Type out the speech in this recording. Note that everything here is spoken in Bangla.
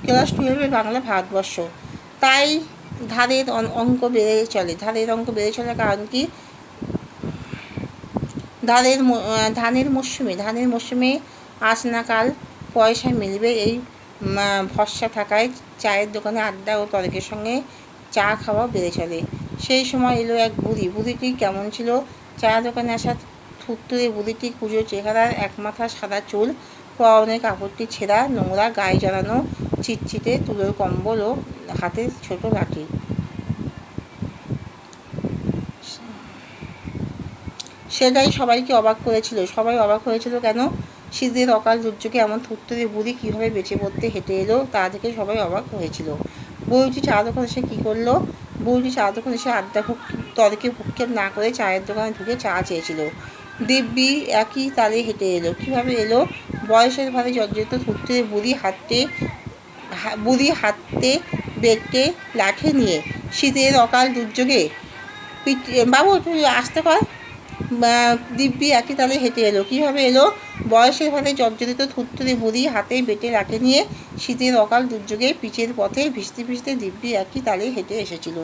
ক্লাস 12-এ বাংলা ভারতবর্ষ। তাই ধারের অঙ্ক বেড়ে চলে। ধারের অঙ্ক বেড়ে চলার কারণ কি? ধানের মরশুমে আজ নাকাল পয়সা মিলবে এই ভরসা থাকায় চায়ের দোকানে আড্ডা ও তর্কের সঙ্গে চা খাওয়া বেড়ে চলে। সেই সময় এলো এক বুড়িটি কেমন ছিল? চা দোকানে আসা থুরথুরে বুড়িটি কুঁজো চেহারার, এক মাথা সাদা চুল, পরনের কাপড়টি ছেঁড়া নোংরা, গায়ে জড়ানো চিটচিটে তুলোর কম্বল ও হাতে ছোট লাঠি। সেটাই সবাইকে অবাক করেছিল। সবাই অবাক হয়েছিল কেন? শীতের অকাল দুর্যোগে এমন থুরথুরে বুড়ি কীভাবে বেঁচে পড়তে হেঁটে এলো, তা দেখে সবাই অবাক হয়েছিল। বুড়িটি চা দোকান এসে কী করলো? বুড়িটি চা দোকান এসে আড্ডা তর্কে ভূক্ষেপ না করে চায়ের দোকানে ঢুকে চা চেয়েছিল। দিব্যি একই তালে হেঁটে এলো। কীভাবে এলো? বয়সের ভারে জর্জরিত থুরথুরে বুড়ি হাতে বেটে লাঠি নিয়ে। শীতের অকাল দুর্যোগে বাবু তুই আসতে কর। দিব্যি একই তালে হেঁটে এলো। কীভাবে এলো? বয়সের ভারে জর্জরিত থুরথুরে বুড়ি হাতে বেটে লাঠি নিয়ে শীতের অকাল দুর্যোগে পিচের পথে ভিজতে ভিজতে দিব্যি একই তালে হেঁটে এসেছিল।